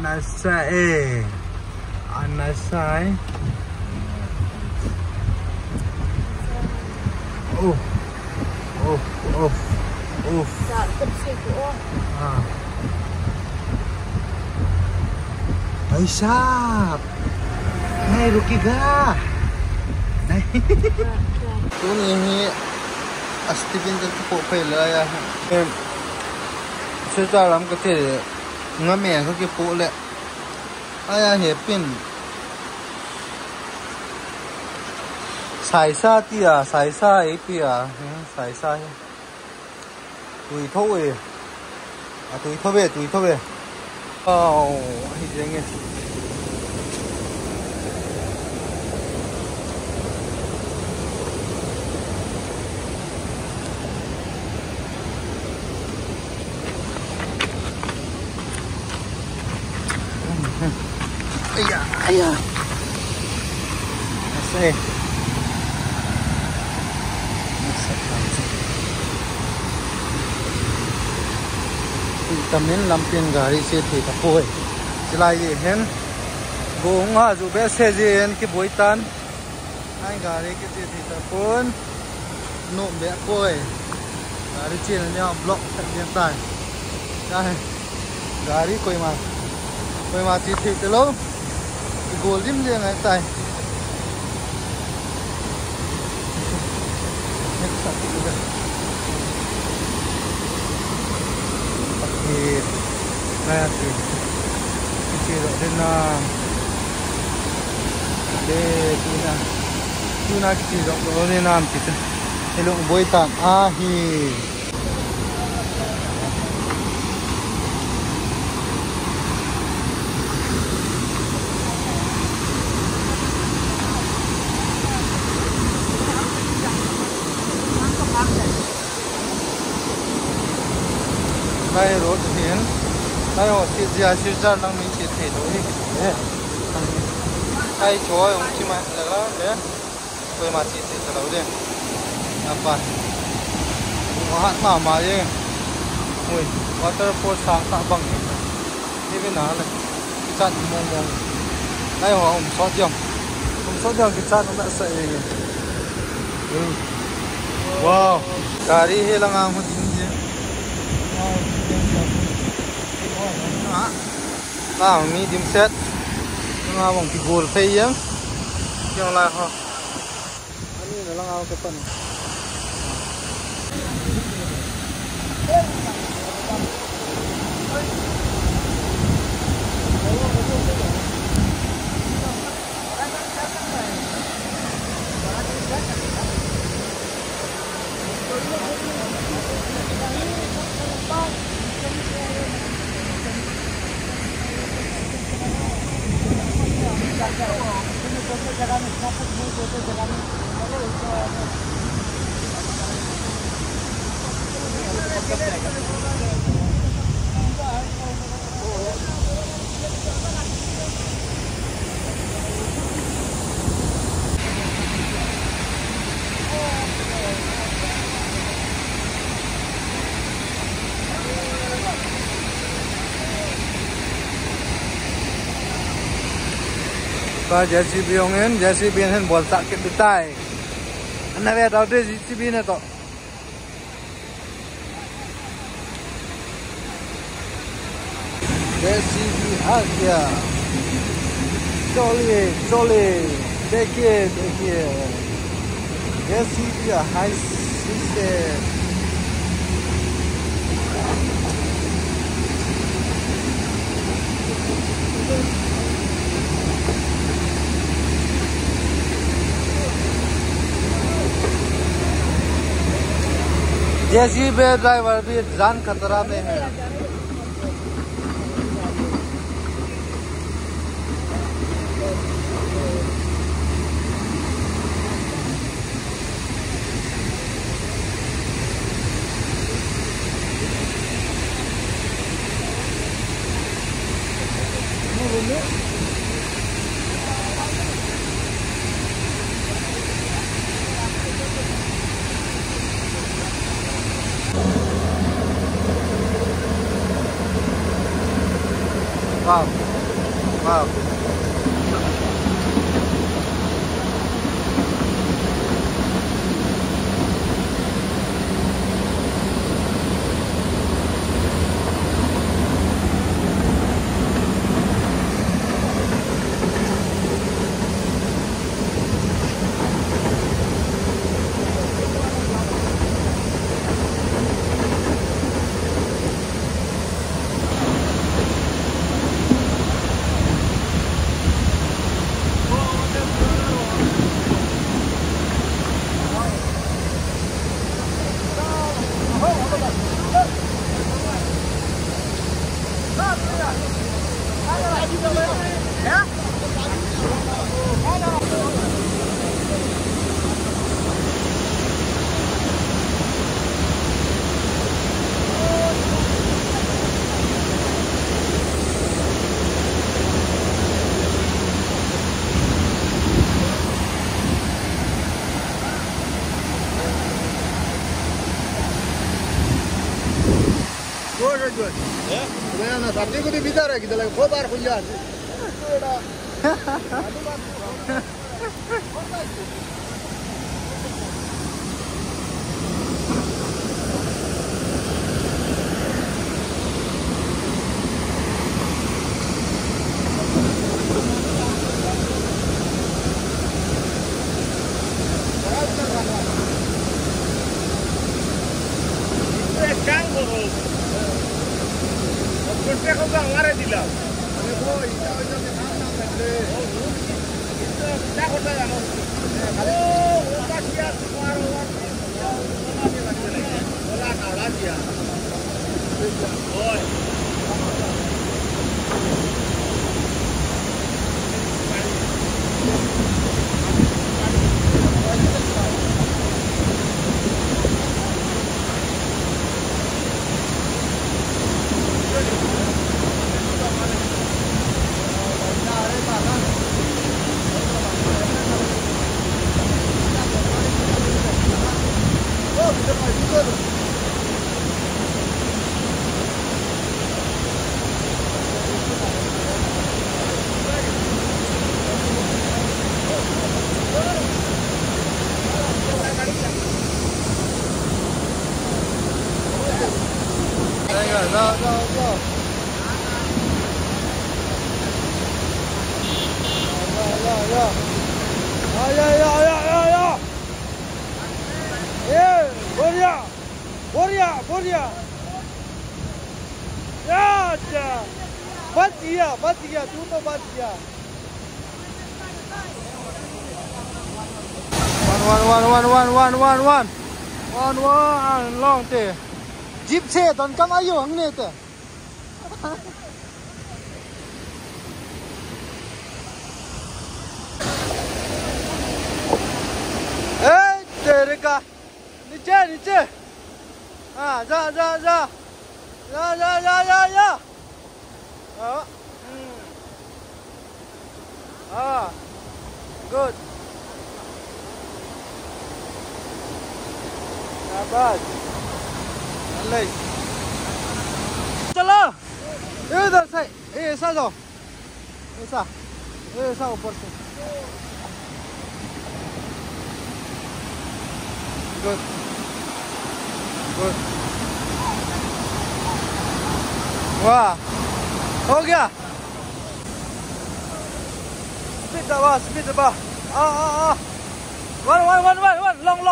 Anasai. Anasai. Oh. Oh, oh. Oh. Ay, sap. Hey, ruki ga. Tuh nih, astikin ke po pela ya. Sedalam ke te, ngame ke po le. Ayah hepin. Sai sa tia, sai sa ipia, sai sa. Tui thôi, tui thôi, tui thôi. Oh, hay dang it. Ayah, ayah. Masih. Tamin lampian gari se thi ta poi chilai ye hen gonga ju be se jen ki boitan ai gari ki thi ta pon no be poi gari chen nya block ta yen tai dai gari koi ma thi thi te lo ki gol dim je ngai tai Naya tu, kecil dena, tuna kecil dok, ni nam kita, elok boitan ahi. Naya road ni. Đây họ thịt dìa siêu ra đang mình thịt thịt đối đấy ai chúa ông chim ăn là đấy tôi mà thịt thịt là đâu đấy apa họ hát mà đi ui waterfall sang tak bang ini benar lah kita ngomong đây họ ông sót jam kita nak say wow kari hilang ang hudin medium set nga bang tigol pay yang la ha ani na lang ako kapan Và JCB ông ấy, JCB hen bol tak ke betai. Ana ve tau de JCB ne to. JCB Asia. Jolly. देखिए. JCB high system. JCB driver भी जान खतरा में है। Wow. Wow. Good. Yeah. Kaya na sabdi ko di bidar hai kidala ko bar khunja. Kunci kau kan ngare di lah. Ani boy, jauh jauh ni nama kende. Tak kau dah nak. Oh, lepas dia semua orang. Mana dia lagi? Orang kau lagi ya. Boy. Боря! Ya, Batia, tuma Batia. One, long te. Jeep se, don kam ayo hang ne te. Eh, tere ka. Niche. Ah, ra. Ya. Oh. Ah. Good. Sabar. Alai. चलो. इधर से. ऐसा जाओ. ऐसा ऊपर से. Good. वाह हो गया स्पीड दबा वन long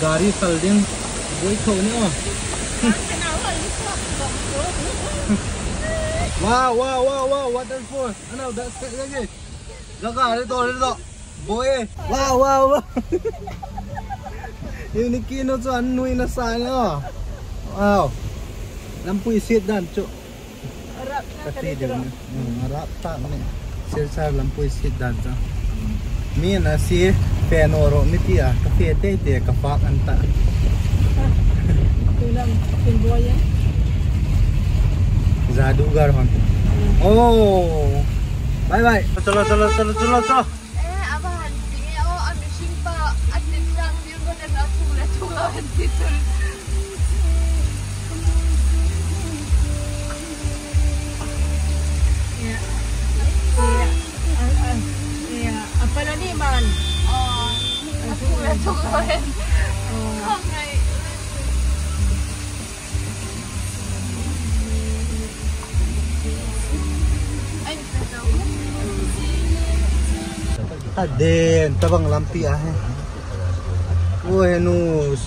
गाड़ी सल्डिंग बोई खोने wow waterfall ano that's it jaga dito boy wow ini kino cho anui na sa no wow lampu isit dan cuk kasi din harap ta ni sir lampu isit dan sa mi na si penoro mitia cafe te ka pak anta tulang pinboya जादूगर हम oh bye चलो aber Dinge auch an Schimpfer an den Tag wir können auch tun Ito ko rin. Okay. Ay, Aden, tabang lampi ah. Wah, nus.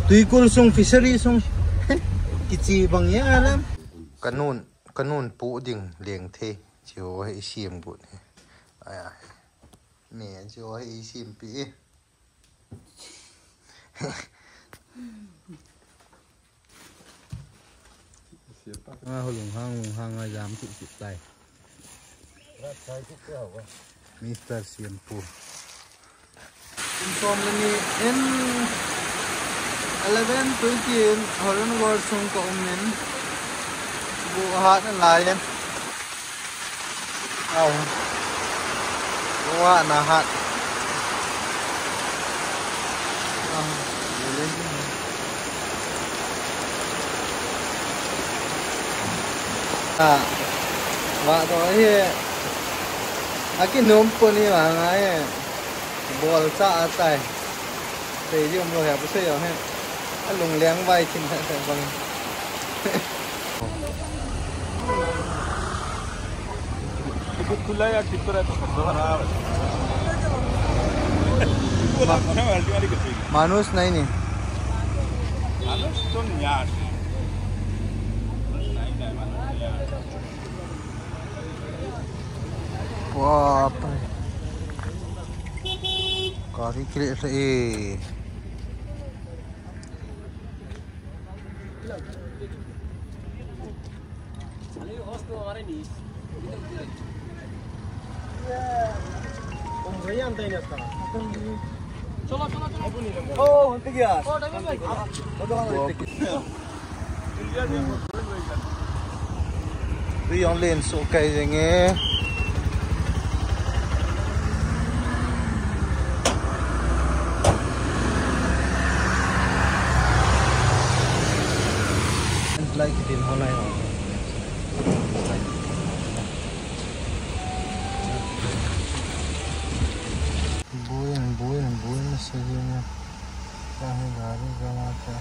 Tuikul song fishery song. Kici bang ya alam. Kanun pu ding leng the chiu hai sim bu ne. Ai mẹ chiu hai sim pi. Hulung hang ayam tu sip tai. Mr. Siampu. Inform ni in 11:20 horan war sung ko umin. Bu hat na layan. Aw. Wa na hat. Wa to hi akin nom po ni ma ngai bol sa tai te yum lo ya bu se yo he lung leng vai chin ha sa bang खुला या टिप रहा तो Manus na ini. Manus to niya. Wah, apa? Kari kiri se. Oh, nanti ya. Tuy ông lên số cây rồi nghe. Like it in online. Buin masih Kahit gari gamata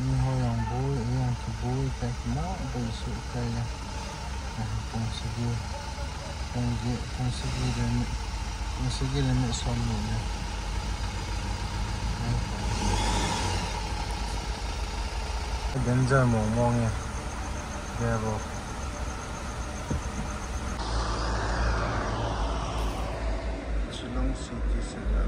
ni ho yang bui kay mo bulso kaya kung sige na may somno niya Danger mong ya Pero Shillong City sila